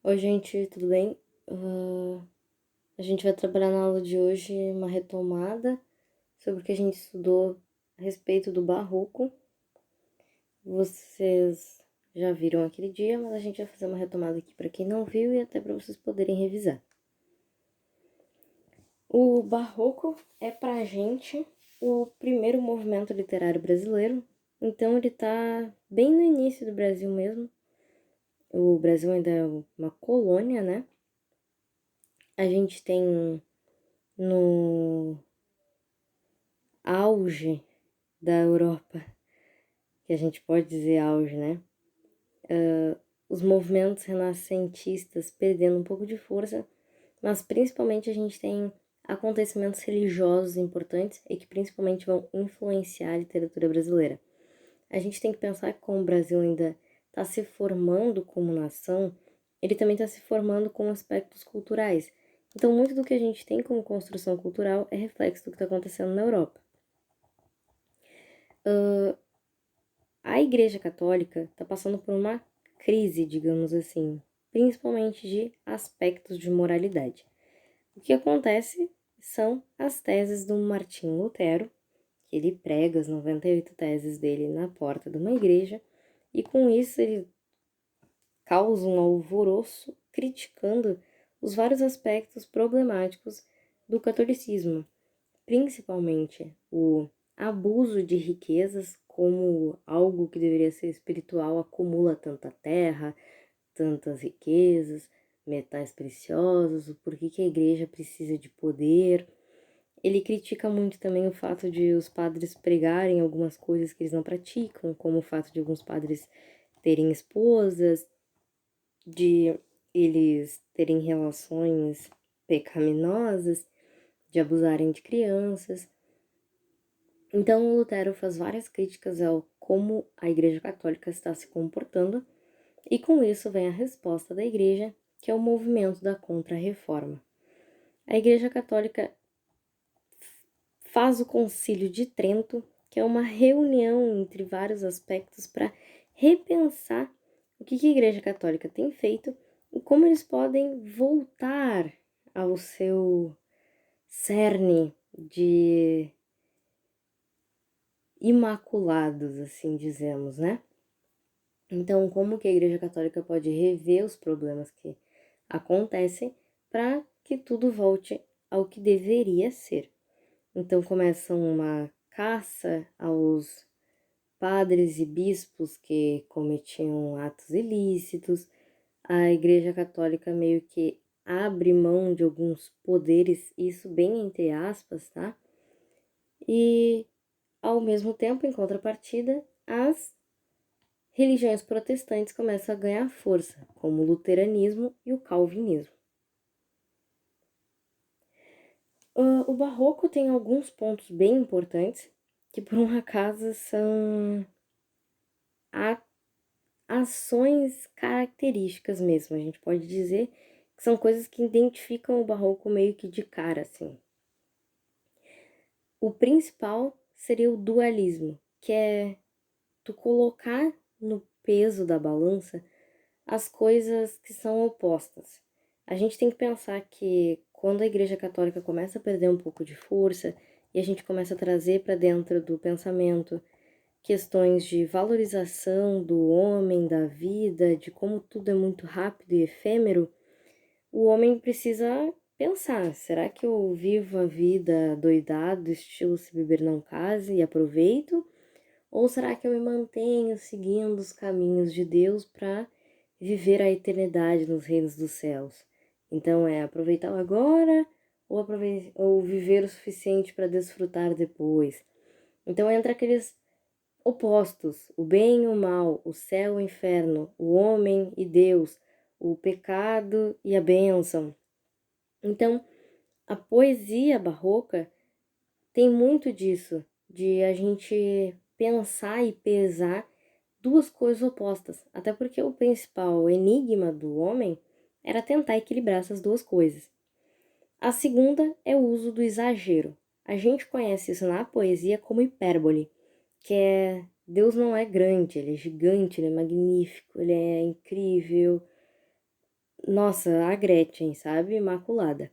Oi, gente, tudo bem? A gente vai trabalhar na aula de hoje uma retomada sobre o que a gente estudou a respeito do Barroco. Vocês já viram aquele dia, mas a gente vai fazer uma retomada aqui para quem não viu e até para vocês poderem revisar. O Barroco é pra gente o primeiro movimento literário brasileiro, então ele tá bem no início do Brasil mesmo. O Brasil ainda é uma colônia, né? A gente tem no auge da Europa, que a gente pode dizer auge, né? Os movimentos renascentistas perdendo um pouco de força, mas principalmente a gente tem acontecimentos religiosos importantes e que principalmente vão influenciar a literatura brasileira. A gente tem que pensar que como o Brasil ainda está se formando como nação, ele também está se formando com aspectos culturais. Então, muito do que a gente tem como construção cultural é reflexo do que está acontecendo na Europa. A Igreja Católica está passando por uma crise, digamos assim, principalmente de aspectos de moralidade. O que acontece são as teses do Martinho Lutero, que ele prega as 98 teses dele na porta de uma igreja, e com isso ele causa um alvoroço criticando os vários aspectos problemáticos do catolicismo, principalmente o abuso de riquezas, como algo que deveria ser espiritual acumula tanta terra, tantas riquezas, metais preciosos, o porquê que a igreja precisa de poder. Ele critica muito também o fato de os padres pregarem algumas coisas que eles não praticam, como o fato de alguns padres terem esposas, de eles terem relações pecaminosas, de abusarem de crianças. Então, o Lutero faz várias críticas ao como a Igreja Católica está se comportando, e com isso vem a resposta da Igreja, que é o movimento da Contra-Reforma. A Igreja Católica faz o Concílio de Trento, que é uma reunião entre vários aspectos para repensar o que a Igreja Católica tem feito e como eles podem voltar ao seu cerne de imaculados, assim dizemos, né? Então, como que a Igreja Católica pode rever os problemas que acontecem para que tudo volte ao que deveria ser? Então, começa uma caça aos padres e bispos que cometiam atos ilícitos. A Igreja Católica meio que abre mão de alguns poderes, isso bem entre aspas, tá? E ao mesmo tempo, em contrapartida, as religiões protestantes começam a ganhar força, como o luteranismo e o calvinismo. O barroco tem alguns pontos bem importantes, que por um acaso são ações características mesmo. A gente pode dizer que são coisas que identificam o barroco meio que de cara, assim. O principal seria o dualismo, que é tu colocar no peso da balança as coisas que são opostas. A gente tem que pensar que quando a Igreja Católica começa a perder um pouco de força e a gente começa a trazer para dentro do pensamento questões de valorização do homem, da vida, de como tudo é muito rápido e efêmero, o homem precisa pensar: será que eu vivo a vida doidado, estilo se beber não case e aproveito? Ou será que eu me mantenho seguindo os caminhos de Deus para viver a eternidade nos reinos dos céus? Então é aproveitar o agora ou viver o suficiente para desfrutar depois. Então entra aqueles opostos, o bem e o mal, o céu e o inferno, o homem e Deus, o pecado e a bênção. Então, a poesia barroca tem muito disso, de a gente pensar e pesar duas coisas opostas, até porque o principal enigma do homem era tentar equilibrar essas duas coisas. A segunda é o uso do exagero. A gente conhece isso na poesia como hipérbole, que é Deus não é grande, ele é gigante, ele é magnífico, ele é incrível. nossa, a Gretchen, sabe? Imaculada.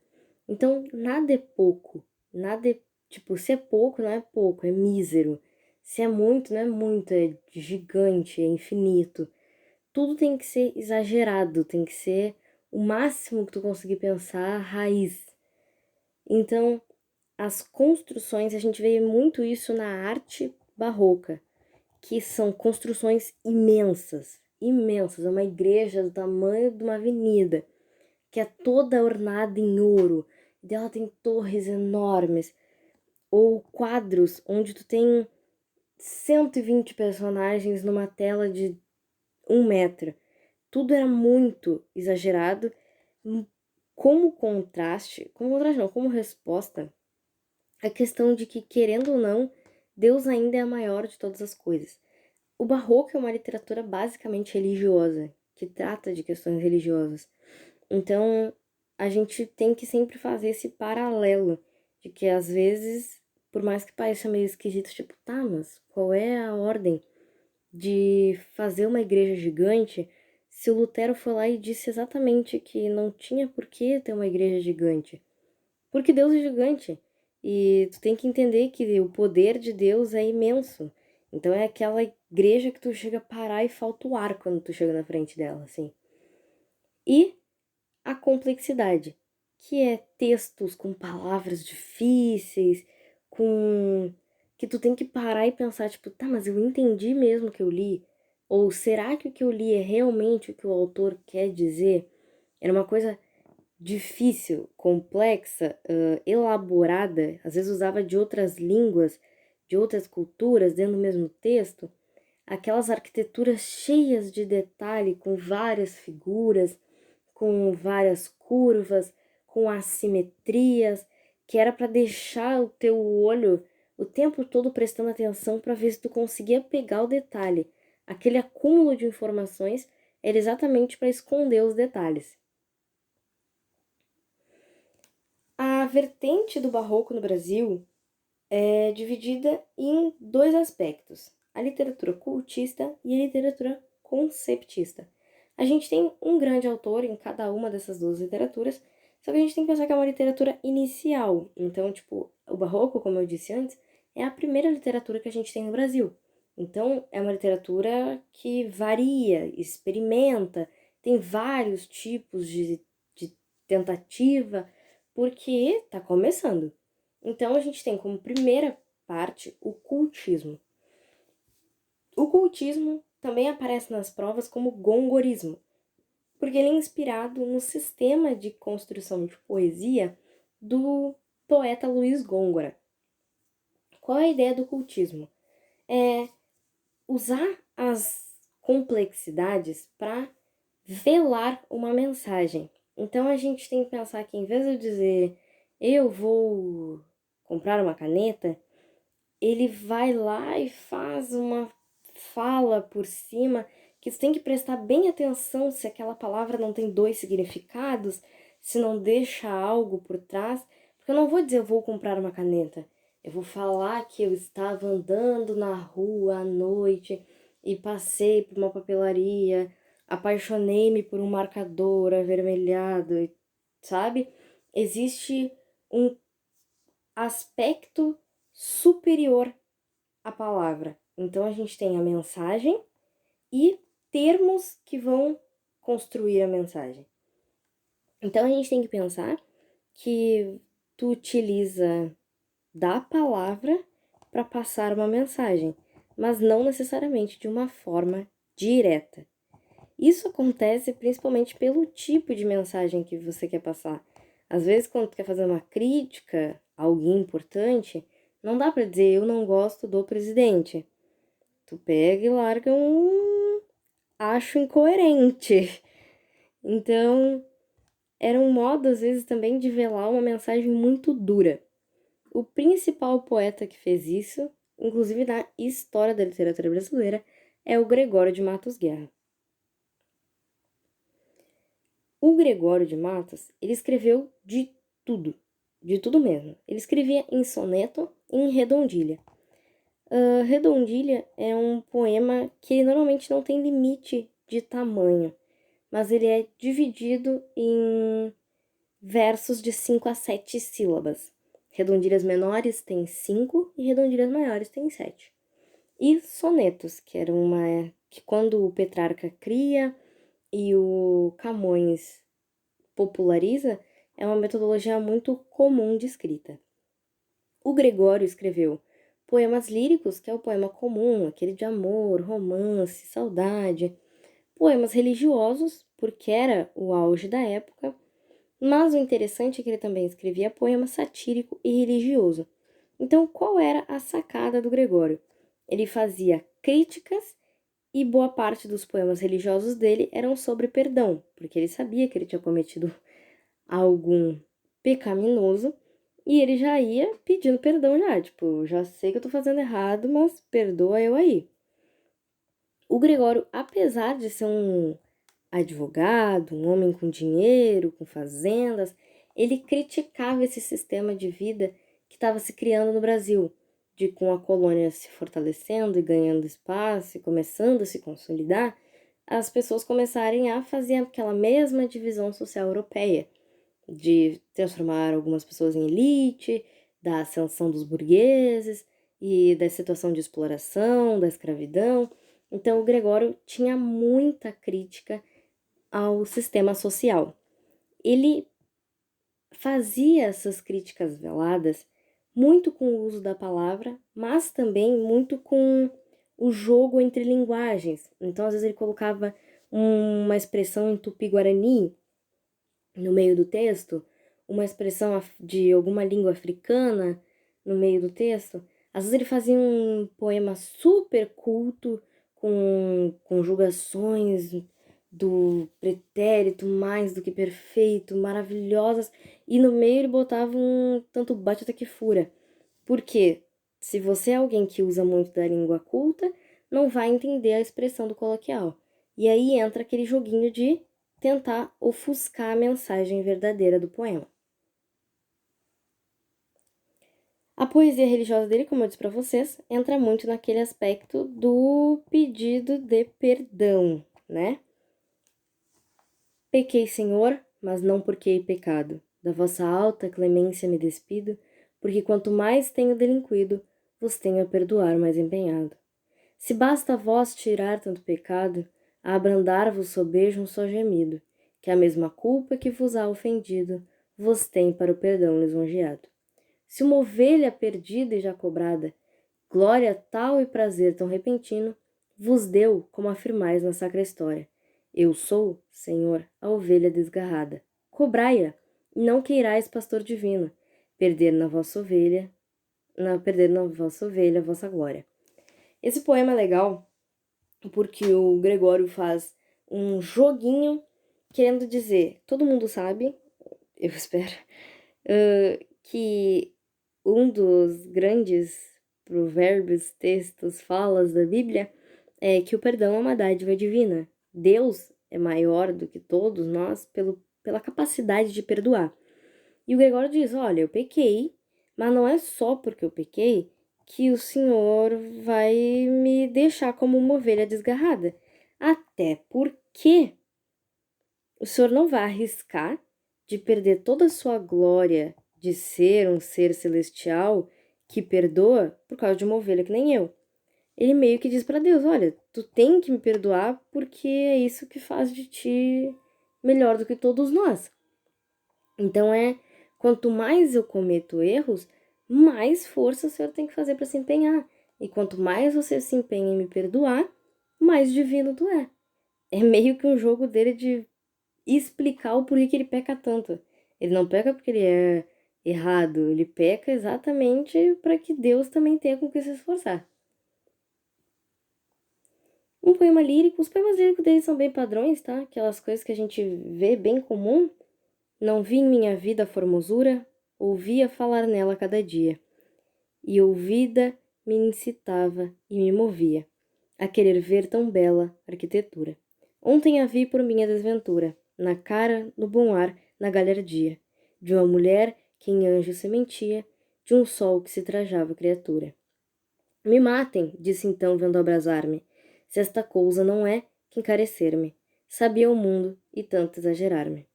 Então, nada é pouco. Nada é, tipo, se é pouco, não é pouco, é mísero. Se é muito, não é muito, é gigante, é infinito. Tudo tem que ser exagerado, tem que ser o máximo que tu conseguir pensar, raiz. Então, as construções, a gente vê muito isso na arte barroca, que são construções imensas, imensas. É uma igreja do tamanho de uma avenida, que é toda ornada em ouro. E ela tem torres enormes, ou quadros onde tu tem 120 personagens numa tela de 1 metro. Tudo era muito exagerado. Como contraste não, como resposta, a questão de que, querendo ou não, Deus ainda é a maior de todas as coisas. O barroco é uma literatura basicamente religiosa, que trata de questões religiosas. Então, a gente tem que sempre fazer esse paralelo de que, às vezes, por mais que pareça meio esquisito, tipo, tá, mas qual é a ordem de fazer uma igreja gigante se o Lutero foi lá e disse exatamente que não tinha por que ter uma igreja gigante? Porque Deus é gigante. E tu tem que entender que o poder de Deus é imenso. Então é aquela igreja que tu chega a parar e falta o ar quando tu chega na frente dela, assim. E a complexidade, que é textos com palavras difíceis, com que tu tem que parar e pensar, tipo, tá, mas eu entendi mesmo o que eu li? Ou será que o que eu li é realmente o que o autor quer dizer? Era uma coisa difícil, complexa, elaborada, às vezes usava de outras línguas, de outras culturas dentro do mesmo texto, aquelas arquiteturas cheias de detalhe, com várias figuras, com várias curvas, com assimetrias, que era para deixar o teu olho o tempo todo prestando atenção para ver se tu conseguia pegar o detalhe. Aquele acúmulo de informações era exatamente para esconder os detalhes. A vertente do barroco no Brasil é dividida em dois aspectos: a literatura cultista e a literatura conceptista. A gente tem um grande autor em cada uma dessas duas literaturas, só que a gente tem que pensar que é uma literatura inicial. Então, tipo, o barroco, como eu disse antes, é a primeira literatura que a gente tem no Brasil. Então, é uma literatura que varia, experimenta, tem vários tipos de tentativa, porque está começando. Então, a gente tem como primeira parte o cultismo. O cultismo também aparece nas provas como gongorismo, porque ele é inspirado no sistema de construção de poesia do poeta Luiz Gôngora. Qual é a ideia do cultismo? É usar as complexidades para velar uma mensagem. Então a gente tem que pensar que, em vez de eu dizer eu vou comprar uma caneta, ele vai lá e faz uma fala por cima que você tem que prestar bem atenção se aquela palavra não tem dois significados, se não deixa algo por trás. Porque eu não vou dizer eu vou comprar uma caneta. Eu vou falar que eu estava andando na rua à noite e passei por uma papelaria, apaixonei-me por um marcador avermelhado, sabe? Existe um aspecto superior à palavra. Então a gente tem a mensagem e termos que vão construir a mensagem. Então a gente tem que pensar que tu utiliza da palavra para passar uma mensagem, mas não necessariamente de uma forma direta. Isso acontece principalmente pelo tipo de mensagem que você quer passar. Às vezes, quando tu quer fazer uma crítica a alguém importante, não dá para dizer eu não gosto do presidente. Tu pega e larga um acho incoerente. Então, era um modo, às vezes, também de velar uma mensagem muito dura. O principal poeta que fez isso, inclusive na história da literatura brasileira, é o Gregório de Matos Guerra. O Gregório de Matos, ele escreveu de tudo mesmo. Ele escrevia em soneto e em redondilha. Redondilha é um poema que normalmente não tem limite de tamanho. mas ele é dividido em versos de 5 a 7 sílabas. Redondilhas menores têm 5 e redondilhas maiores têm 7. E sonetos, que quando o Petrarca cria e o Camões populariza, é uma metodologia muito comum de escrita. O Gregório escreveu poemas líricos, que é o poema comum, aquele de amor, romance, saudade. Poemas religiosos, porque era o auge da época. Mas o interessante é que ele também escrevia poema satírico e religioso. Então, qual era a sacada do Gregório? Ele fazia críticas e boa parte dos poemas religiosos dele eram sobre perdão, porque ele sabia que ele tinha cometido algum pecaminoso e ele já ia pedindo perdão já, tipo, já sei que eu tô fazendo errado, mas perdoa eu aí. O Gregório, apesar de ser um advogado, um homem com dinheiro, com fazendas, ele criticava esse sistema de vida que estava se criando no Brasil, de com a colônia se fortalecendo e ganhando espaço e começando a se consolidar, as pessoas começarem a fazer aquela mesma divisão social europeia, de transformar algumas pessoas em elite, da ascensão dos burgueses e da situação de exploração, da escravidão. Então, o Gregório tinha muita crítica ao sistema social. Ele fazia essas críticas veladas muito com o uso da palavra, mas também muito com o jogo entre linguagens. Então, às vezes, ele colocava uma expressão em tupi-guarani no meio do texto, uma expressão de alguma língua africana no meio do texto. Às vezes ele fazia um poema super culto, com conjugações do pretérito mais do que perfeito, maravilhosas, e no meio ele botava um tanto bate até que fura. Porque se você é alguém que usa muito da língua culta, não vai entender a expressão do coloquial. E aí entra aquele joguinho de tentar ofuscar a mensagem verdadeira do poema. A poesia religiosa dele, como eu disse para vocês, entra muito naquele aspecto do pedido de perdão, né? Pequei, Senhor, mas não porque hei pecado. Da vossa alta clemência me despido, porque quanto mais tenho delinquido, vos tenho a perdoar mais empenhado. Se basta a vós tirar tanto pecado, a abrandar-vos sobejo um só gemido, que a mesma culpa que vos há ofendido, vos tem para o perdão lisonjeado. Se uma ovelha perdida e já cobrada, glória tal e prazer tão repentino, vos deu, como afirmais na sacra história. Eu sou, Senhor, a ovelha desgarrada. Cobrai-a, e não queirais, pastor divino, perder na vossa ovelha a vossa glória. Esse poema é legal porque o Gregório faz um joguinho querendo dizer, todo mundo sabe, eu espero, que um dos grandes provérbios, textos, falas da Bíblia é que o perdão é uma dádiva divina. Deus é maior do que todos nós pela capacidade de perdoar. E o Gregório diz, olha, eu pequei, mas não é só porque eu pequei que o Senhor vai me deixar como uma ovelha desgarrada. Até porque o Senhor não vai arriscar de perder toda a sua glória de ser um ser celestial que perdoa por causa de uma ovelha que nem eu. Ele meio que diz para Deus, olha, tu tem que me perdoar porque é isso que faz de ti melhor do que todos nós. Então quanto mais eu cometo erros, mais força o Senhor tem que fazer para se empenhar. E quanto mais você se empenha em me perdoar, mais divino tu é. É meio que um jogo dele de explicar o porquê que ele peca tanto. Ele não peca porque ele é errado, ele peca exatamente para que Deus também tenha com que se esforçar. Um poema lírico, os poemas líricos dele são bem padrões, tá? Aquelas coisas que a gente vê bem comum. Não vi em minha vida a formosura, ouvia falar nela cada dia. E ouvida me incitava e me movia a querer ver tão bela arquitetura. Ontem a vi por minha desventura, na cara, no bom ar, na galhardia, de uma mulher que em anjo se mentia, de um sol que se trajava criatura. Me matem, disse então, vendo abrasar-me, se esta cousa não é que encarecer-me. sabia o mundo e tanto exagerar-me.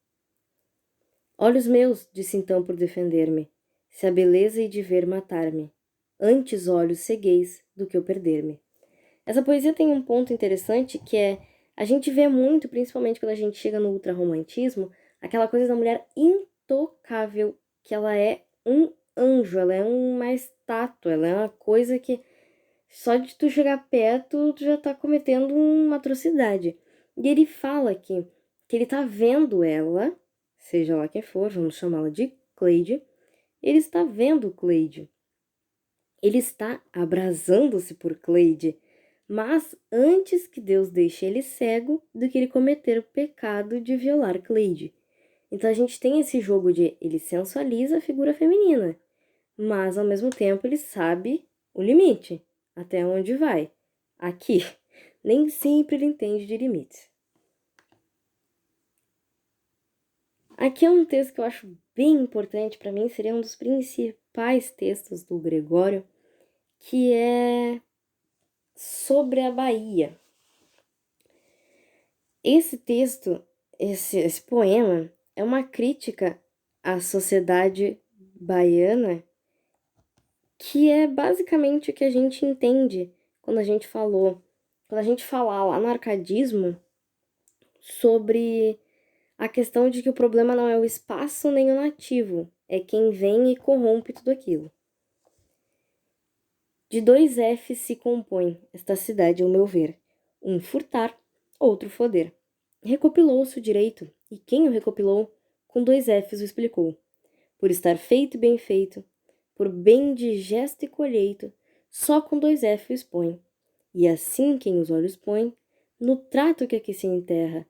Olhos meus, disse então por defender-me, se a beleza e de ver matar-me, antes olhos cegueis do que eu perder-me. Essa poesia tem um ponto interessante que é, a gente vê muito, principalmente quando a gente chega no ultrarromantismo, aquela coisa da mulher intocável, que ela é um anjo, ela é uma estátua, ela é uma coisa que só de tu chegar perto, tu já tá cometendo uma atrocidade. E ele fala aqui que ele tá vendo ela, seja lá quem for, vamos chamá-la de Cleide, ele está vendo Cleide. Ele está abrasando-se por Cleide, mas antes que Deus deixe ele cego do que ele cometer o pecado de violar Cleide. Então a gente tem esse jogo de ele sensualiza a figura feminina, mas ao mesmo tempo ele sabe o limite, até onde vai. Aqui, nem sempre ele entende de limites. Aqui é um texto que eu acho bem importante para mim, seria um dos principais textos do Gregório, que é sobre a Bahia. Esse texto, esse poema, é uma crítica à sociedade baiana, que é basicamente o que a gente entende quando a gente falar lá no arcadismo sobre a questão de que o problema não é o espaço nem o nativo, é quem vem e corrompe tudo aquilo. De 2 Fs se compõe esta cidade, ao meu ver. Um furtar, outro foder. Recopilou-se o direito, e quem o recopilou, com 2 Fs o explicou. Por estar feito e bem feito, por bem de gesto e colheito, só com 2 Fs o expõe. E assim quem os olhos põe, no trato que aqui se enterra,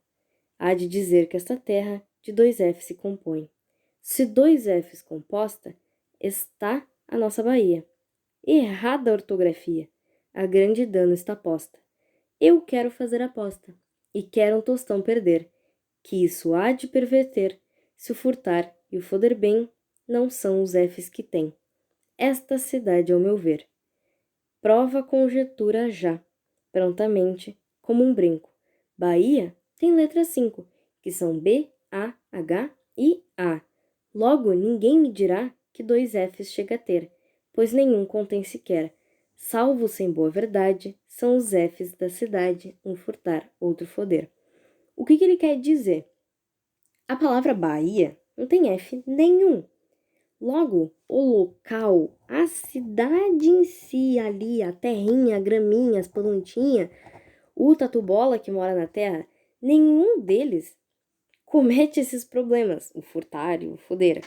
há de dizer que esta terra de 2 Fs se compõe. Se 2 Fs composta, está a nossa Bahia. Errada a ortografia, a grande dano está posta. Eu quero fazer aposta, e quero um tostão perder, que isso há de perverter, se o furtar e o foder bem não são os Fs que tem. Esta cidade, ao meu ver, prova a conjetura já, prontamente, como um brinco. Bahia tem letras 5, que são B, A, H e A. Logo, ninguém me dirá que 2 Fs chega a ter, pois nenhum contém sequer. Salvo sem boa verdade, são os Fs da cidade, um furtar, outro foder. O que ele quer dizer? A palavra Bahia não tem F nenhum. Logo, o local, a cidade em si ali, a terrinha, a graminha, as plantinhas, o tatu-bola que mora na terra, nenhum deles comete esses problemas, o furtar e o foder.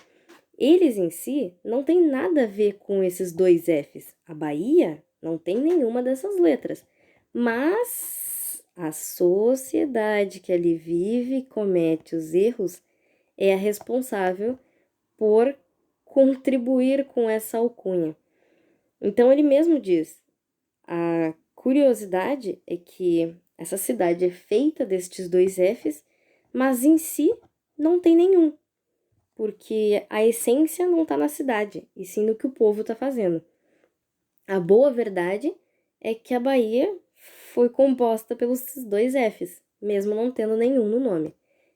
Eles em si não tem nada a ver com esses 2 Fs. A Bahia não tem nenhuma dessas letras. Mas a sociedade que ali vive e comete os erros é a responsável por contribuir com essa alcunha. Então ele mesmo diz: a curiosidade é que essa cidade é feita destes 2 Fs, mas em si não tem nenhum, porque a essência não está na cidade, e sim no que o povo está fazendo. A boa verdade é que a Bahia foi composta pelos 2 Fs, mesmo não tendo nenhum no nome.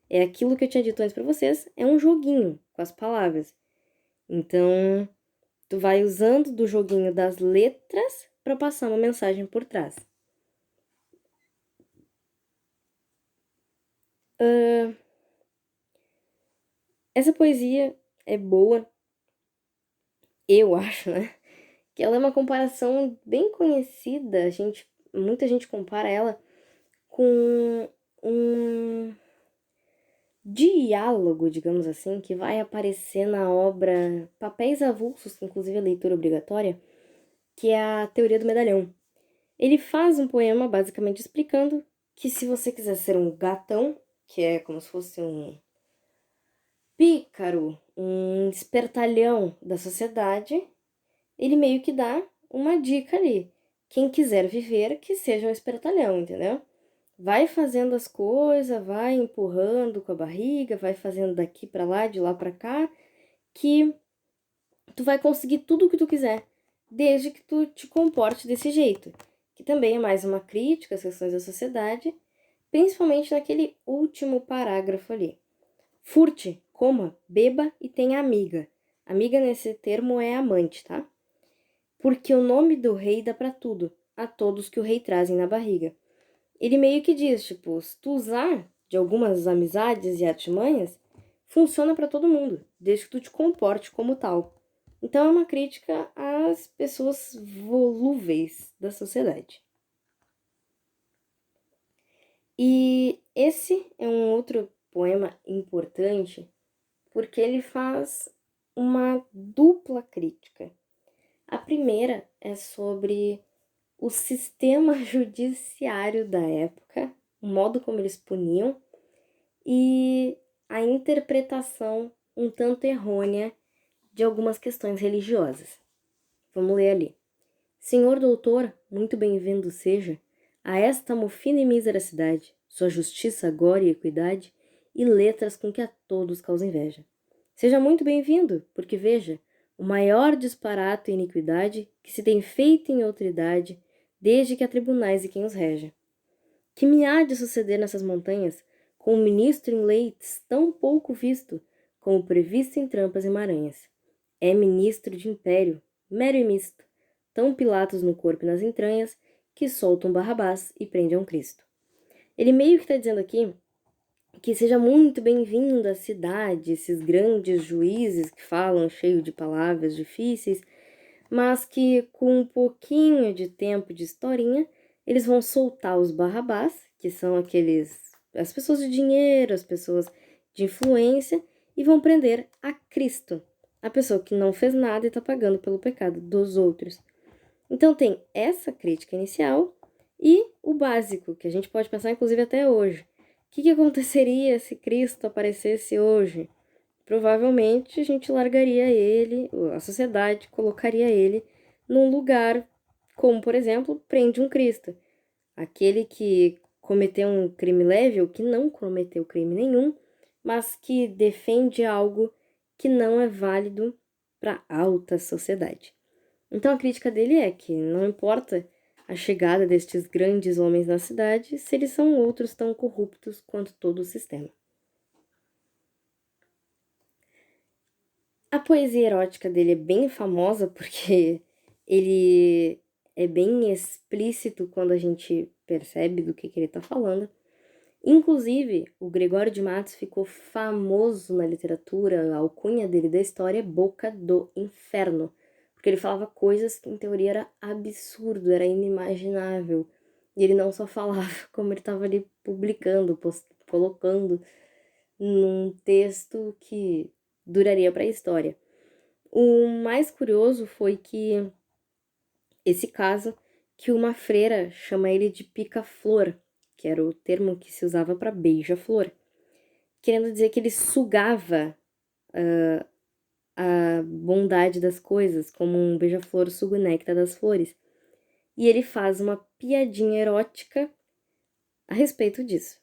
É aquilo que eu tinha dito antes para vocês, é um joguinho com as palavras. Então, tu vai usando do joguinho das letras para passar uma mensagem por trás. Essa poesia é boa, eu acho, né? Que ela é uma comparação bem conhecida, muita gente compara ela com um diálogo, digamos assim, que vai aparecer na obra Papéis Avulsos, que inclusive é leitura obrigatória, que é a Teoria do Medalhão. Ele faz um poema basicamente explicando que se você quiser ser um gatão, que é como se fosse um pícaro, um espertalhão da sociedade, ele meio que dá uma dica ali. Quem quiser viver, que seja um espertalhão, entendeu? Vai fazendo as coisas, vai empurrando com a barriga, vai fazendo daqui para lá, de lá para cá, que tu vai conseguir tudo o que tu quiser, desde que tu te comporte desse jeito. Que também é mais uma crítica às questões da sociedade, principalmente naquele último parágrafo ali. Furte, coma, beba e tenha amiga. Amiga nesse termo é amante, tá? Porque o nome do rei dá pra tudo, a todos que o rei trazem na barriga. Ele meio que diz, tipo, se tu usar de algumas amizades e artimanhas, funciona pra todo mundo, desde que tu te comporte como tal. Então é uma crítica às pessoas volúveis da sociedade. E esse é um outro poema importante porque ele faz uma dupla crítica. A primeira é sobre o sistema judiciário da época, o modo como eles puniam e a interpretação um tanto errônea de algumas questões religiosas. Vamos ler ali. Senhor doutor, muito bem-vindo seja a esta mofina e mísera cidade, sua justiça, glória e equidade, e letras com que a todos causa inveja. Seja muito bem-vindo, porque veja, o maior disparato e iniquidade que se tem feito em outra idade, desde que há tribunais e quem os reja. Que me há de suceder nessas montanhas, com um ministro em leites tão pouco visto, como previsto em trampas e maranhas? É ministro de império, mero e misto, tão Pilatos no corpo e nas entranhas, que soltam Barrabás e prendem Cristo. Ele meio que está dizendo aqui que seja muito bem-vindo à cidade, esses grandes juízes que falam cheio de palavras difíceis, mas que com um pouquinho de tempo de historinha, eles vão soltar os Barrabás, que são as pessoas de dinheiro, as pessoas de influência, e vão prender a Cristo, a pessoa que não fez nada e está pagando pelo pecado dos outros. Então tem essa crítica inicial e o básico, que a gente pode pensar inclusive até hoje. O que aconteceria se Cristo aparecesse hoje? Provavelmente a gente largaria ele, a sociedade colocaria ele num lugar como, por exemplo, prende um Cristo. Aquele que cometeu um crime leve ou que não cometeu crime nenhum, mas que defende algo que não é válido para a alta sociedade. Então a crítica dele é que não importa a chegada destes grandes homens na cidade se eles são outros tão corruptos quanto todo o sistema. A poesia erótica dele é bem famosa porque ele é bem explícito quando a gente percebe do que ele está falando. Inclusive, o Gregório de Matos ficou famoso na literatura, a alcunha dele da história é Boca do Inferno, porque ele falava coisas que em teoria era absurdo, era inimaginável. E ele não só falava, como ele estava ali publicando, colocando num texto que duraria para a história. O mais curioso foi que esse caso que uma freira chama ele de pica-flor, que era o termo que se usava para beija-flor, querendo dizer que ele sugava a bondade das coisas, como um beija-flor suga o néctar das flores. E ele faz uma piadinha erótica a respeito disso.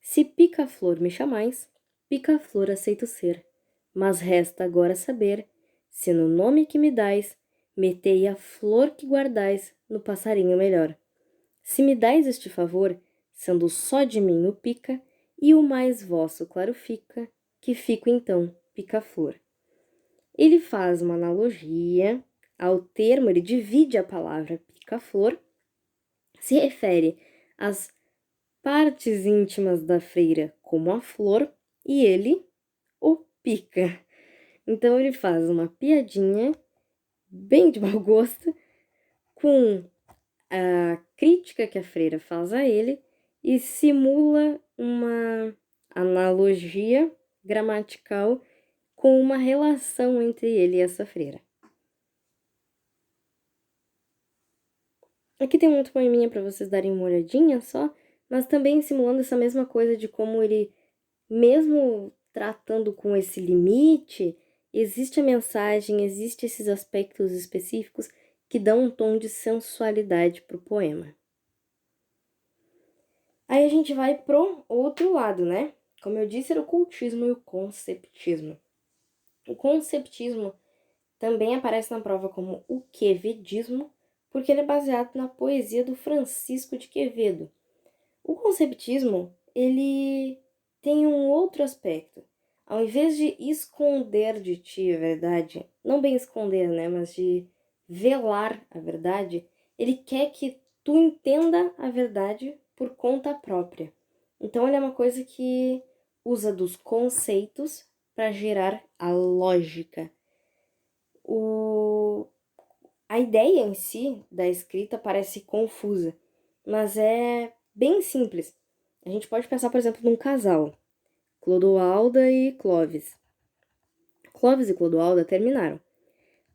Se pica-flor me chamais, pica-flor aceito ser, mas resta agora saber se no nome que me dais metei a flor que guardais no passarinho melhor. Se me dais este favor, sendo só de mim o pica, e o mais vosso claro fica, que fico então pica-flor. Ele faz uma analogia ao termo, ele divide a palavra pica-flor, se refere às partes íntimas da freira como a flor e ele o pica. Então ele faz uma piadinha bem de mau gosto com a crítica que a freira faz a ele e simula uma analogia gramatical com uma relação entre ele e essa freira. Aqui tem um outro poeminha para vocês darem uma olhadinha só, mas também simulando essa mesma coisa de como ele, mesmo tratando com esse limite, existe a mensagem, existe esses aspectos específicos que dão um tom de sensualidade pro poema. Aí a gente vai pro outro lado, né? Como eu disse, era o cultismo e o conceptismo. O conceptismo também aparece na prova como o quevedismo, porque ele é baseado na poesia do Francisco de Quevedo. O conceptismo, ele tem um outro aspecto. Ao invés de esconder de ti a verdade, não bem esconder, né, mas de velar a verdade, ele quer que tu entenda a verdade por conta própria. Então, ele é uma coisa que usa dos conceitos para gerar a lógica. A ideia em si da escrita parece confusa, mas é bem simples. A gente pode pensar, por exemplo, num casal, Clodoalda e Clovis. Clovis e Clodoalda terminaram.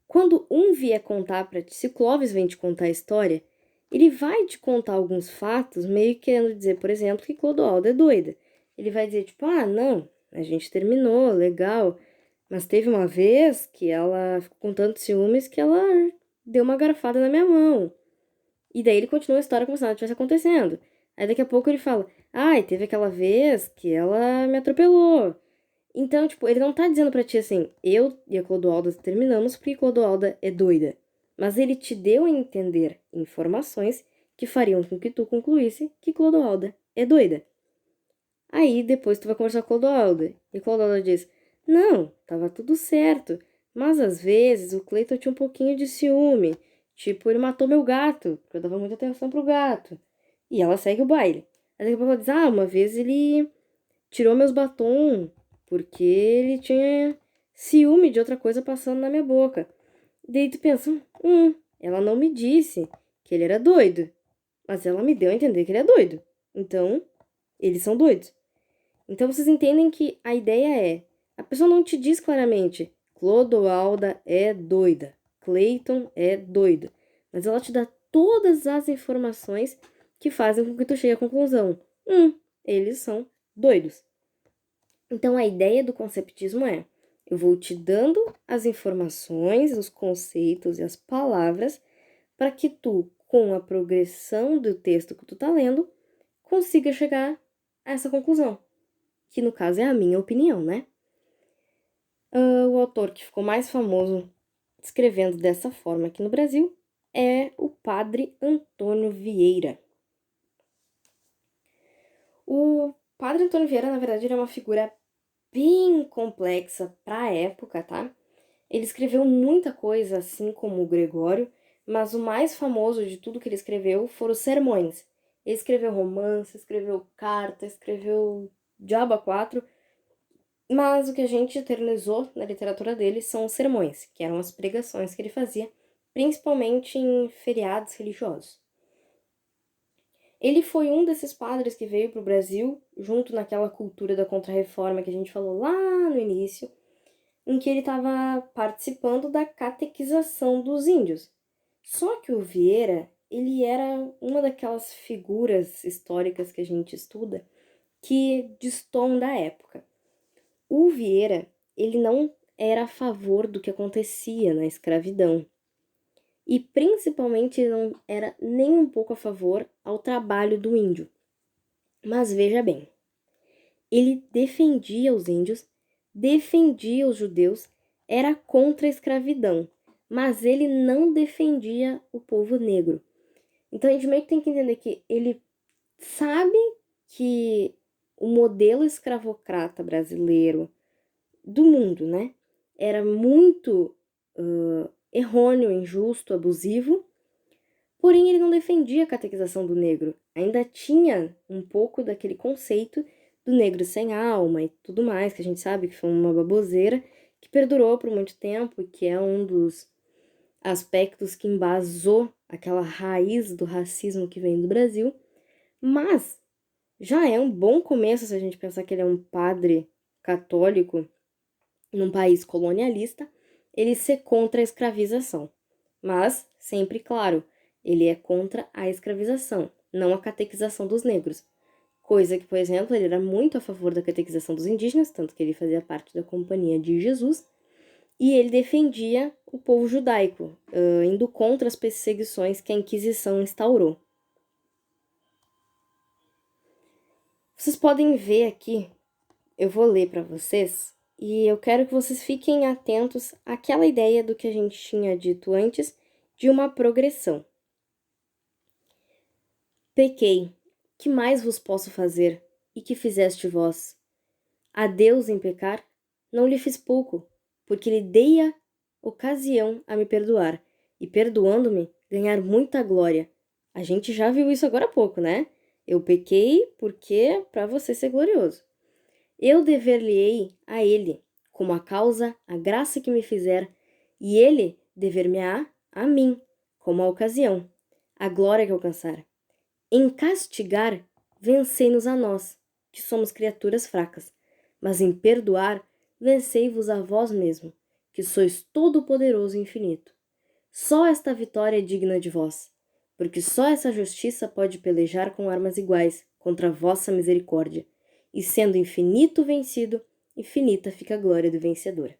Quando um vier contar para ti, se Clovis vem te contar a história, ele vai te contar alguns fatos, meio querendo dizer, por exemplo, que Clodoalda é doida. Ele vai dizer, tipo, ah, não, a gente terminou, legal, mas teve uma vez que ela ficou com tantos ciúmes que ela deu uma garfada na minha mão. E daí ele continua a história como se nada tivesse acontecendo. Aí daqui a pouco ele fala, ai, teve aquela vez que ela me atropelou. Então, tipo, ele não tá dizendo pra ti assim, eu e a Clodoalda terminamos porque Clodoalda é doida. Mas ele te deu a entender informações que fariam com que tu concluísse que Clodoalda é doida. Aí depois tu vai conversar com Clodoalda. E Clodoalda diz, não, tava tudo certo. Mas às vezes o Cleiton tinha um pouquinho de ciúme. Tipo, ele matou meu gato, porque eu dava muita atenção pro gato. E ela segue o baile. Aí daqui a pouco ela diz, ah, uma vez ele tirou meus batom, porque ele tinha ciúme de outra coisa passando na minha boca. Daí tu pensa, ela não me disse que ele era doido, mas ela me deu a entender que ele é doido. Então, eles são doidos. Então vocês entendem que a ideia é, a pessoa não te diz claramente, Clodoalda é doida, Clayton é doido, mas ela te dá todas as informações que fazem com que tu chegue à conclusão, eles são doidos. Então, a ideia do conceptismo é: eu vou te dando as informações, os conceitos e as palavras para que tu, com a progressão do texto que tu tá lendo, consiga chegar a essa conclusão, que no caso é a minha opinião, né? O autor que ficou mais famoso escrevendo dessa forma aqui no Brasil é o Padre Antônio Vieira. O Padre Antônio Vieira, na verdade, ele é uma figura bem complexa para a época, tá? Ele escreveu muita coisa, assim como o Gregório, mas o mais famoso de tudo que ele escreveu foram os sermões. Ele escreveu romance, escreveu carta, escreveu Diabo a quatro, mas o que a gente eternizou na literatura dele são os sermões, que eram as pregações que ele fazia, principalmente em feriados religiosos. Ele foi um desses padres que veio para o Brasil, junto naquela cultura da Contra-Reforma que a gente falou lá no início, em que ele estava participando da catequização dos índios. Só que o Vieira, ele era uma daquelas figuras históricas que a gente estuda que destoam da época. O Vieira, ele não era a favor do que acontecia na escravidão. E principalmente ele não era nem um pouco a favor ao trabalho do índio. Mas veja bem, ele defendia os índios, defendia os judeus, era contra a escravidão, mas ele não defendia o povo negro. Então a gente meio que tem que entender que ele sabe que o modelo escravocrata brasileiro do mundo, né, era muito errôneo, injusto, abusivo, porém ele não defendia a catequização do negro. Ainda tinha um pouco daquele conceito do negro sem alma e tudo mais, que a gente sabe que foi uma baboseira, que perdurou por muito tempo e que é um dos aspectos que embasou aquela raiz do racismo que vem do Brasil. Mas já é um bom começo se a gente pensar que ele é um padre católico num país colonialista, ele ser contra a escravização. Mas, sempre claro, ele é contra a escravização, não a catequização dos negros. Coisa que, por exemplo, ele era muito a favor da catequização dos indígenas, tanto que ele fazia parte da Companhia de Jesus, e ele defendia o povo judaico, indo contra as perseguições que a Inquisição instaurou. Vocês podem ver aqui, eu vou ler para vocês, e eu quero que vocês fiquem atentos àquela ideia do que a gente tinha dito antes, de uma progressão. Pequei, Que mais vos posso fazer, e que fizeste vós? A Deus em pecar, não lhe fiz pouco, porque lhe dei a ocasião a me perdoar, e perdoando-me, ganhar muita glória. A gente já viu isso agora há pouco, né? Eu pequei porque para você ser glorioso. Eu dever-lhe-ei a ele, como a causa, a graça que me fizer, e ele dever-me-á a mim, como a ocasião, a glória que alcançar. Em castigar, vencei-nos a nós, que somos criaturas fracas, mas em perdoar, vencei-vos a vós mesmo, que sois todo-poderoso e infinito. Só esta vitória é digna de vós, porque só essa justiça pode pelejar com armas iguais contra a vossa misericórdia, e sendo infinito vencido, infinita fica a glória do vencedor.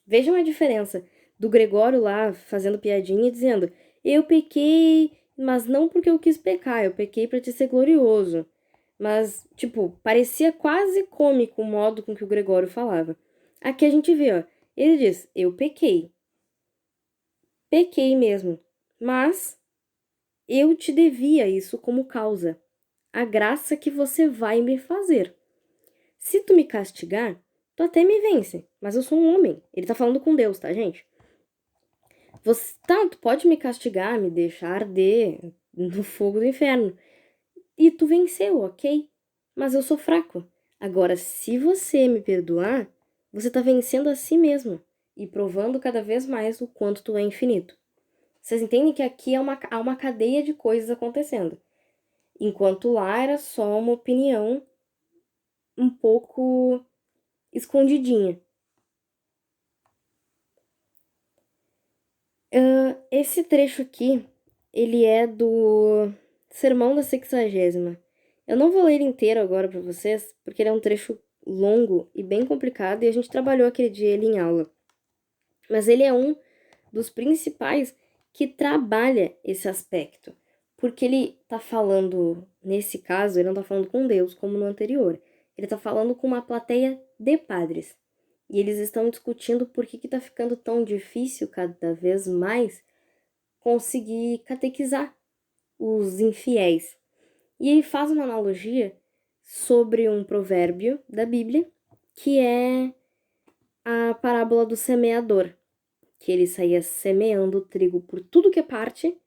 Vejam a diferença do Gregório lá fazendo piadinha e dizendo: eu pequei, mas não porque eu quis pecar, eu pequei para te ser glorioso. Mas, tipo, parecia quase cômico o modo com que o Gregório falava. Aqui a gente vê, ó, ele diz: eu pequei. Pequei mesmo, mas eu te devia isso como causa, a graça que você vai me fazer. Se tu me castigar, tu até me vence, mas eu sou um homem. Ele tá falando com Deus, tá, gente? Você, tá, tu pode me castigar, me deixar arder no fogo do inferno. E tu venceu, ok? Mas eu sou fraco. Agora, se você me perdoar, você tá vencendo a si mesmo e provando cada vez mais o quanto tu é infinito. Vocês entendem que aqui há uma cadeia de coisas acontecendo. Enquanto lá era só uma opinião um pouco escondidinha. Esse trecho aqui, ele é do Sermão da Sexagésima. Eu não vou ler ele inteiro agora para vocês, porque ele é um trecho longo e bem complicado, e a gente trabalhou aquele dia ele em aula. Mas ele é um dos principais que trabalha esse aspecto, porque ele tá falando, nesse caso, ele não tá falando com Deus, como no anterior. Ele tá falando com uma plateia de padres. E eles estão discutindo por que tá ficando tão difícil cada vez mais conseguir catequizar os infiéis. E ele faz uma analogia sobre um provérbio da Bíblia, que é a parábola do semeador, que ele saía semeando o trigo por tudo que é parte,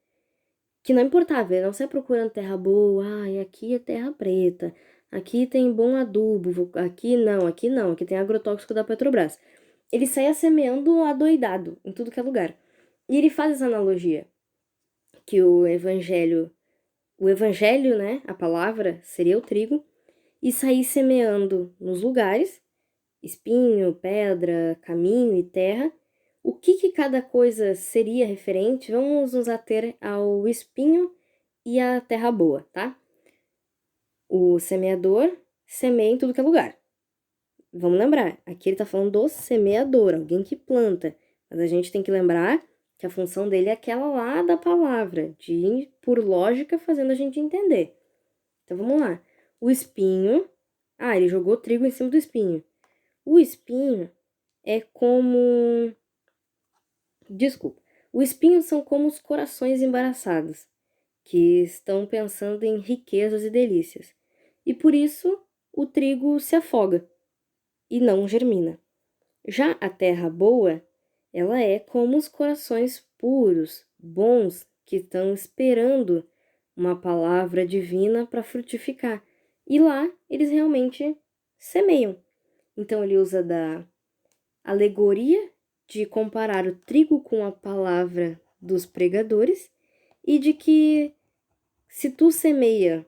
que não importava, ele não saia procurando terra boa, ai, aqui é terra preta, aqui tem bom adubo, aqui não, aqui tem agrotóxico da Petrobras. Ele saía semeando adoidado em tudo que é lugar. E ele faz essa analogia, que o evangelho, né, a palavra, seria o trigo, e sair semeando nos lugares, espinho, pedra, caminho e terra. O que cada coisa seria referente? Vamos nos ater ao espinho e à terra boa, tá? O semeador semeia em tudo que é lugar. Vamos lembrar, aqui ele tá falando do semeador, alguém que planta. Mas a gente tem que lembrar que a função dele é aquela lá da palavra, de ir por lógica fazendo a gente entender. Então vamos lá. O espinho. Ah, ele jogou trigo em cima do espinho. O espinho é como. Desculpa. O espinho são como os corações embaraçados, que estão pensando em riquezas e delícias. E por isso o trigo se afoga e não germina. Já a terra boa, ela é como os corações puros, bons, que estão esperando uma palavra divina para frutificar. E lá eles realmente semeiam. Então ele usa da alegoria de comparar o trigo com a palavra dos pregadores e de que se tu semeia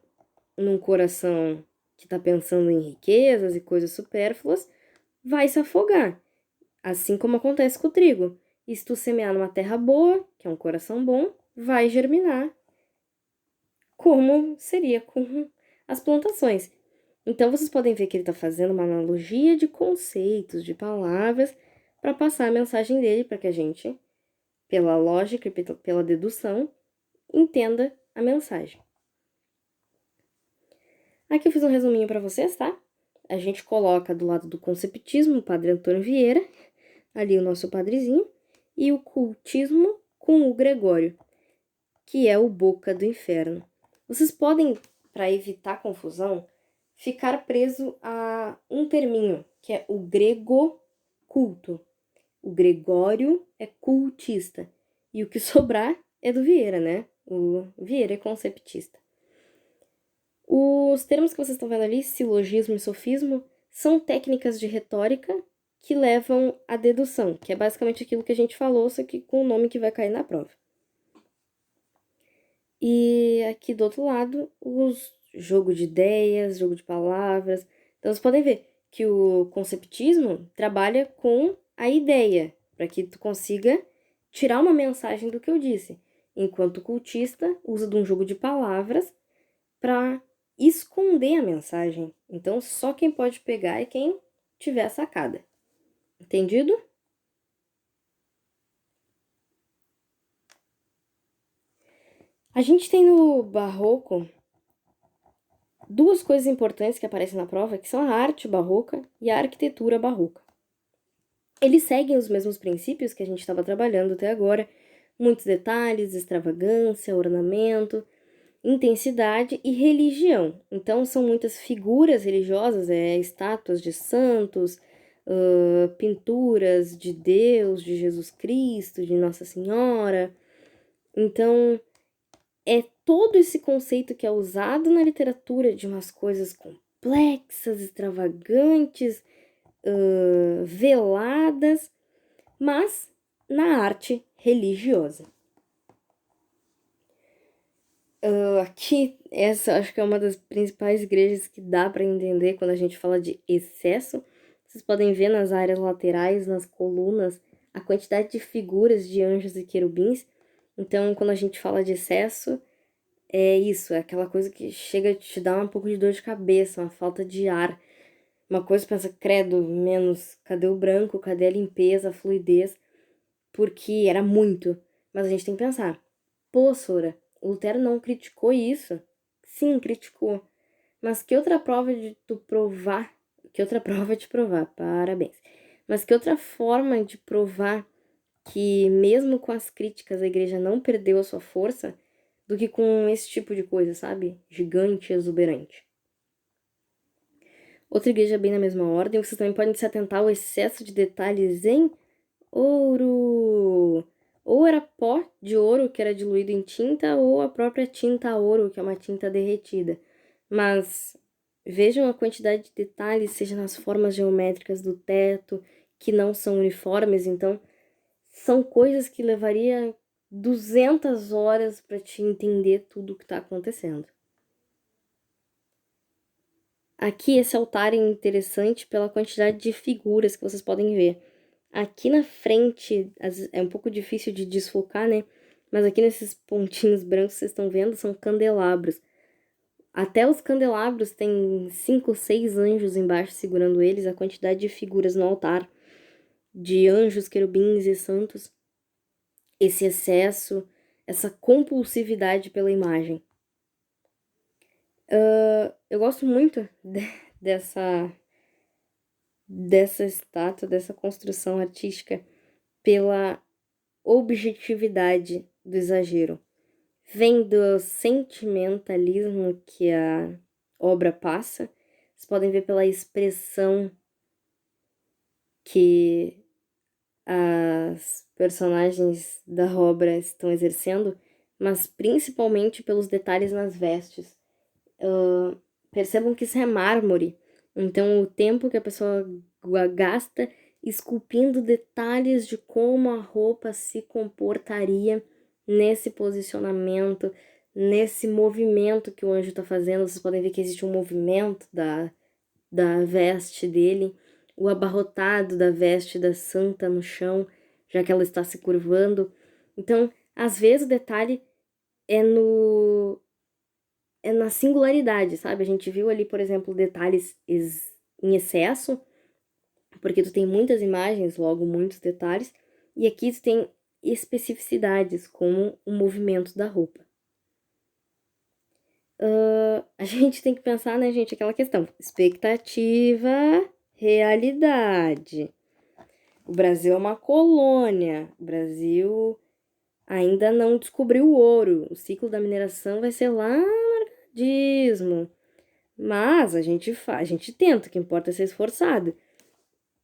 num coração que está pensando em riquezas e coisas supérfluas, vai se afogar, assim como acontece com o trigo. E se tu semear numa terra boa, que é um coração bom, vai germinar, como seria com as plantações. Então vocês podem ver que ele está fazendo uma analogia de conceitos, de palavras, para passar a mensagem dele, para que a gente, pela lógica e pela dedução, entenda a mensagem. Aqui eu fiz um resuminho para vocês, tá? A gente coloca do lado do conceptismo o padre Antônio Vieira, ali o nosso padrezinho, e o cultismo com o Gregório, que é o boca do inferno. Vocês podem para evitar confusão, ficar preso a um terminho, que é o grego culto. O Gregório é cultista. E o que sobrar é do Vieira, né? O Vieira é conceptista. Os termos que vocês estão vendo ali, silogismo e sofismo, são técnicas de retórica que levam à dedução, que é basicamente aquilo que a gente falou, só que com o nome que vai cair na prova. E aqui do outro lado, os jogo de ideias, jogo de palavras. Então, vocês podem ver que o conceptismo trabalha com a ideia, para que tu consiga tirar uma mensagem do que eu disse, enquanto o cultista usa de um jogo de palavras para esconder a mensagem. Então, só quem pode pegar é quem tiver a sacada. Entendido? A gente tem no barroco duas coisas importantes que aparecem na prova, que são a arte barroca e a arquitetura barroca. Eles seguem os mesmos princípios que a gente estava trabalhando até agora, muitos detalhes, extravagância, ornamento, intensidade e religião. Então, são muitas figuras religiosas, estátuas de santos, pinturas de Deus, de Jesus Cristo, de Nossa Senhora. Então, é todo esse conceito que é usado na literatura de umas coisas complexas, extravagantes, veladas, mas na arte religiosa. Aqui, essa acho que é uma das principais igrejas que dá para entender quando a gente fala de excesso. Vocês podem ver nas áreas laterais, nas colunas, a quantidade de figuras de anjos e querubins. Então, quando a gente fala de excesso, é isso, é aquela coisa que chega a te dar um pouco de dor de cabeça, uma falta de ar. Uma coisa pensa, credo, menos, cadê o branco, cadê a limpeza, a fluidez? Porque era muito. Mas a gente tem que pensar, pô, Sora, o Lutero não criticou isso? Sim, criticou. Mas que outra prova de tu provar, que outra prova de provar, parabéns. Mas que outra forma de provar que mesmo com as críticas a igreja não perdeu a sua força do que com esse tipo de coisa, sabe? Gigante, exuberante. Outra igreja bem na mesma ordem, vocês também podem se atentar ao excesso de detalhes em ouro. Ou era pó de ouro que era diluído em tinta, ou a própria tinta ouro, que é uma tinta derretida. Mas vejam a quantidade de detalhes, seja nas formas geométricas do teto, que não são uniformes, então são coisas que levaria 200 horas para te entender tudo o que está acontecendo. Aqui esse altar é interessante pela quantidade de figuras que vocês podem ver. Aqui na frente é um pouco difícil de desfocar, né? Mas aqui nesses pontinhos brancos que vocês estão vendo são candelabros. Até os candelabros tem 5, 6 anjos embaixo segurando eles. A quantidade de figuras no altar, de anjos, querubins e santos. Esse excesso, essa compulsividade pela imagem. Eu gosto muito dessa estátua, dessa construção artística, pela objetividade do exagero. Vem do sentimentalismo que a obra passa. Vocês podem ver pela expressão que as personagens da obra estão exercendo, mas principalmente pelos detalhes nas vestes. Percebam que isso é mármore, então o tempo que a pessoa gasta esculpindo detalhes de como a roupa se comportaria nesse posicionamento, nesse movimento que o anjo está fazendo. Vocês podem ver que existe um movimento da veste dele, o abarrotado da veste da santa no chão, já que ela está se curvando. Então, às vezes o detalhe é na singularidade, sabe? A gente viu ali, por exemplo, detalhes em excesso, porque tu tem muitas imagens, logo muitos detalhes, e aqui tu tem especificidades, como o movimento da roupa. A gente tem que pensar, né, gente, aquela questão, expectativa, realidade. O Brasil é uma colônia, o Brasil ainda não descobriu o ouro, o ciclo da mineração vai ser lá dízimo. Mas a gente faz, a gente tenta, o que importa é ser esforçado.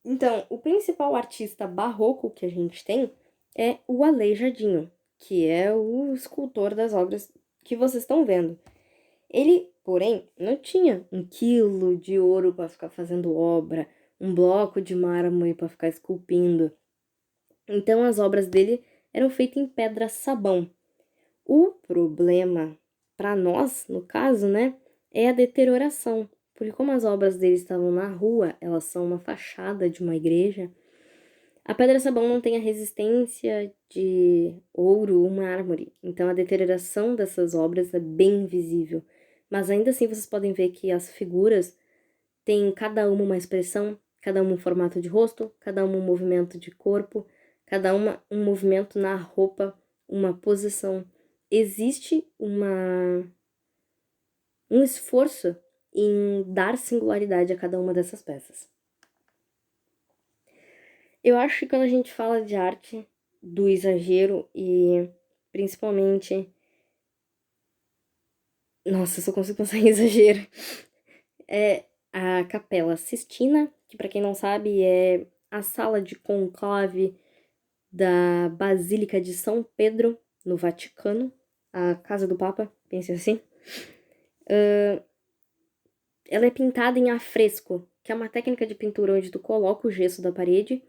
Então, o principal artista barroco que a gente tem é o Aleijadinho, que é o escultor das obras que vocês estão vendo. Ele, porém, não tinha 1 quilo de ouro para ficar fazendo obra, um bloco de mármore para ficar esculpindo. Então, as obras dele eram feitas em pedra-sabão. O problema, para nós, no caso, né, é a deterioração. Porque como as obras dele estavam na rua, elas são uma fachada de uma igreja, a pedra-sabão não tem a resistência de ouro ou mármore. Então a deterioração dessas obras é bem visível. Mas ainda assim vocês podem ver que as figuras têm cada uma expressão, cada uma um formato de rosto, cada uma um movimento de corpo, cada uma um movimento na roupa, uma posição. Existe um esforço em dar singularidade a cada uma dessas peças. Eu acho que quando a gente fala de arte, do exagero e principalmente. Nossa, eu só consigo pensar em exagero. É a Capela Sistina, que para quem não sabe é a sala de conclave da Basílica de São Pedro, no Vaticano, a casa do Papa, pense assim. Ela é pintada em afresco, que é uma técnica de pintura onde tu coloca o gesso da parede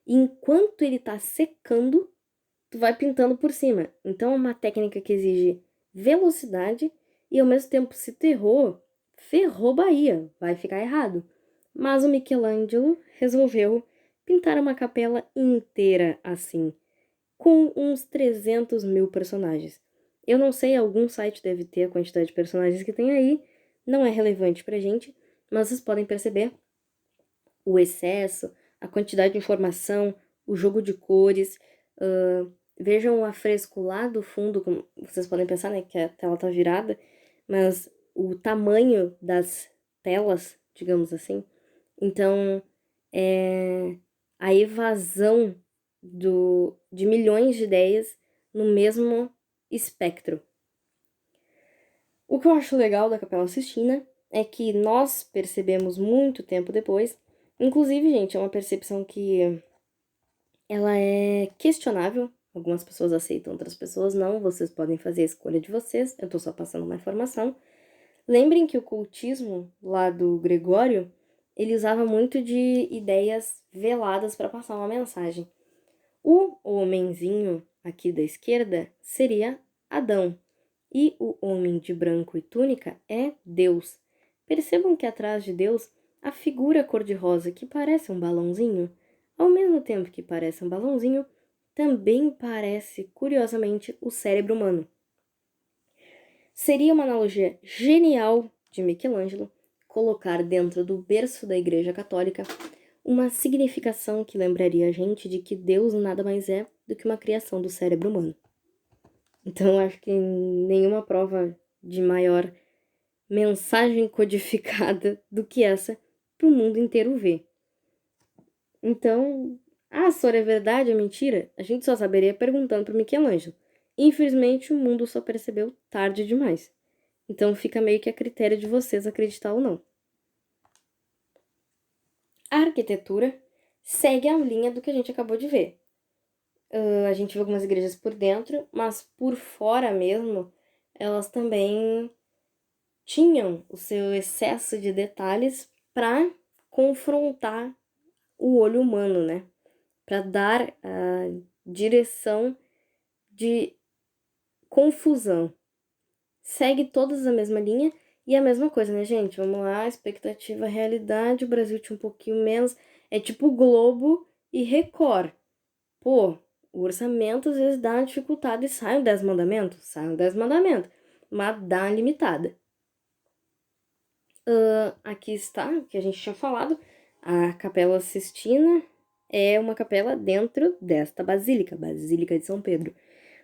e enquanto ele tá secando, tu vai pintando por cima. Então é uma técnica que exige velocidade e ao mesmo tempo se tu errou, ferrou Bahia, vai ficar errado. Mas o Michelangelo resolveu pintar uma capela inteira assim, com uns 300 mil personagens. Eu não sei, algum site deve ter a quantidade de personagens que tem aí, não é relevante pra gente, mas vocês podem perceber o excesso, a quantidade de informação, o jogo de cores. Vejam o afresco lá do fundo, como vocês podem pensar, né, que a tela tá virada, mas o tamanho das telas, digamos assim. Então, é a evasão de milhões de ideias no mesmo espectro. O que eu acho legal da Capela Sistina é que nós percebemos muito tempo depois, inclusive, gente, é uma percepção que ela é questionável. Algumas pessoas aceitam, outras pessoas não. Vocês podem fazer a escolha de vocês. Eu tô só passando uma informação. Lembrem que o cultismo lá do Gregório, ele usava muito de ideias veladas para passar uma mensagem. O homenzinho aqui da esquerda seria Adão. E o homem de branco e túnica é Deus. Percebam que atrás de Deus, a figura cor-de-rosa que parece um balãozinho, ao mesmo tempo que parece um balãozinho, também parece, curiosamente, o cérebro humano. Seria uma analogia genial de Michelangelo colocar dentro do berço da Igreja Católica uma significação que lembraria a gente de que Deus nada mais é do que uma criação do cérebro humano. Então, acho que nenhuma prova de maior mensagem codificada do que essa para o mundo inteiro ver. Então, a história é verdade, é mentira? A gente só saberia perguntando para Michelangelo. Infelizmente, o mundo só percebeu tarde demais. Então, fica meio que a critério de vocês acreditar ou não. A arquitetura segue a linha do que a gente acabou de ver. A gente vê algumas igrejas por dentro, mas por fora mesmo, elas também tinham o seu excesso de detalhes para confrontar o olho humano, né? Para dar a direção de confusão. Segue todas a mesma linha e a mesma coisa, né, gente? Vamos lá, expectativa, realidade. O Brasil tinha um pouquinho menos. É tipo Globo e Record. Pô, o orçamento às vezes dá uma dificuldade e sai um 10 mandamentos? Sai um 10 mandamentos. Mas dá uma limitada. Aqui está, o que a gente tinha falado. A Capela Sistina é uma capela dentro desta basílica, Basílica de São Pedro.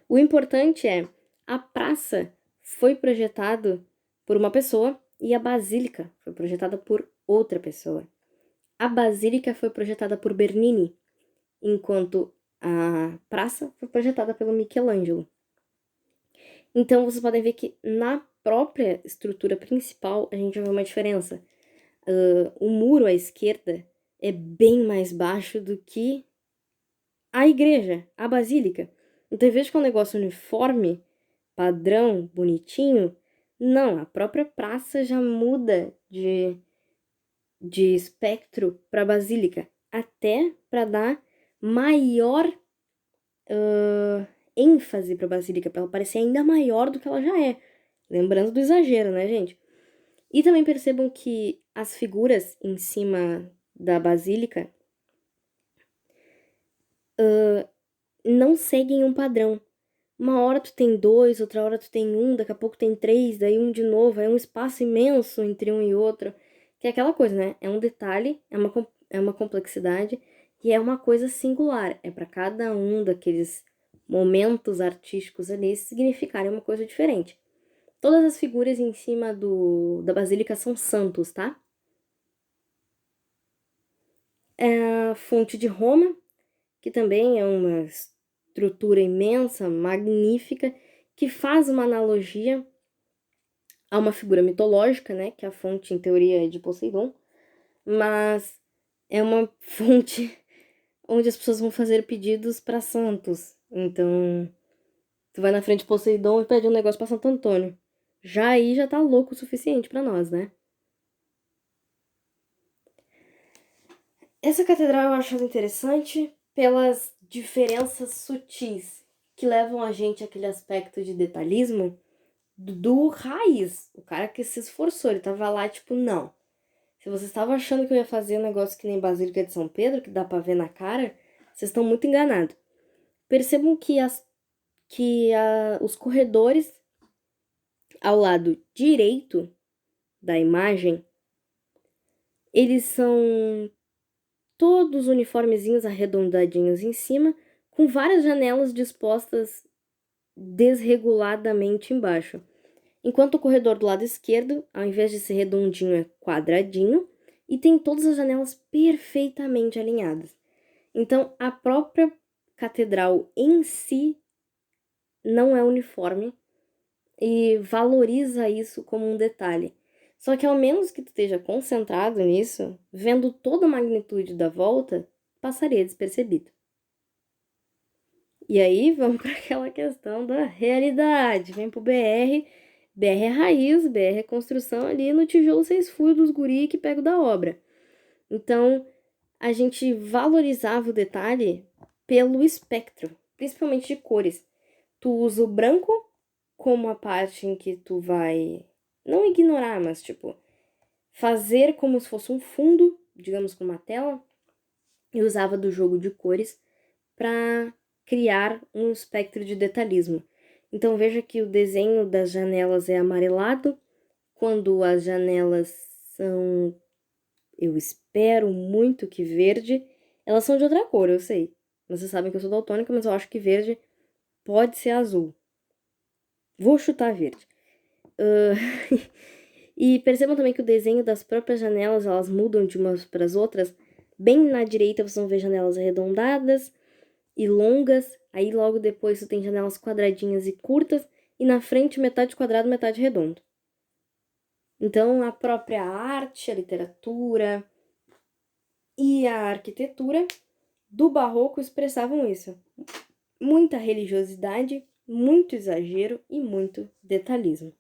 O importante é, a praça foi projetado por uma pessoa e a basílica foi projetada por outra pessoa. A basílica foi projetada por Bernini, enquanto a praça foi projetada pelo Michelangelo. Então, vocês podem ver que na própria estrutura principal, a gente vai ver uma diferença. O muro à esquerda é bem mais baixo do que a igreja, a basílica. Então, em vez de ficar um negócio uniforme, padrão, bonitinho, não, a própria praça já muda de espectro para basílica, até para dar maior ênfase para basílica, para ela parecer ainda maior do que ela já é. Lembrando do exagero, né, gente? E também percebam que as figuras em cima da basílica não seguem um padrão. Uma hora tu tem 2, outra hora tu tem 1, daqui a pouco tem 3, daí um de novo. É um espaço imenso entre um e outro. Que é aquela coisa, né? É um detalhe, é uma complexidade e é uma coisa singular. É para cada um daqueles momentos artísticos ali significarem uma coisa diferente. Todas as figuras em cima da basílica são santos, tá? É a fonte de Roma, que também é uma estrutura imensa, magnífica, que faz uma analogia a uma figura mitológica, né? Que a fonte, em teoria, é de Poseidon, mas é uma fonte onde as pessoas vão fazer pedidos para santos. Então, tu vai na frente de Poseidon e pede um negócio para Santo Antônio. Já aí já tá louco o suficiente para nós, né? Essa catedral eu acho interessante pelas diferenças sutis que levam a gente àquele aspecto de detalhismo do raiz. O cara que se esforçou, ele tava lá, tipo, não. Se vocês estavam achando que eu ia fazer um negócio que nem Basílica de São Pedro, que dá pra ver na cara, vocês estão muito enganados. Percebam que, os corredores ao lado direito da imagem, eles são todos uniformezinhos arredondadinhos em cima, com várias janelas dispostas desreguladamente embaixo. Enquanto o corredor do lado esquerdo, ao invés de ser redondinho, é quadradinho e tem todas as janelas perfeitamente alinhadas. Então, a própria catedral em si não é uniforme e valoriza isso como um detalhe. Só que ao menos que tu esteja concentrado nisso, vendo toda a magnitude da volta, passaria despercebido. E aí vamos para aquela questão da realidade. Vem pro BR, BR é raiz, BR é construção ali no tijolo 6 furos dos guri que pego da obra. Então, a gente valorizava o detalhe pelo espectro, principalmente de cores. Tu usa o branco como a parte em que tu vai não ignorar, mas tipo fazer como se fosse um fundo, digamos com uma tela, e usava do jogo de cores para criar um espectro de detalhismo. Então veja que o desenho das janelas é amarelado, quando as janelas são, eu espero muito que verde, elas são de outra cor, eu sei. Vocês sabem que eu sou daltônica, mas eu acho que verde pode ser azul. Vou chutar verde. E percebam também que o desenho das próprias janelas, elas mudam de umas para as outras. Bem na direita vocês vão ver janelas arredondadas e longas. Aí logo depois você tem janelas quadradinhas e curtas. E na frente metade quadrado, metade redondo. Então a própria arte, a literatura e a arquitetura do barroco expressavam isso. Muita religiosidade, muito exagero e muito detalhismo.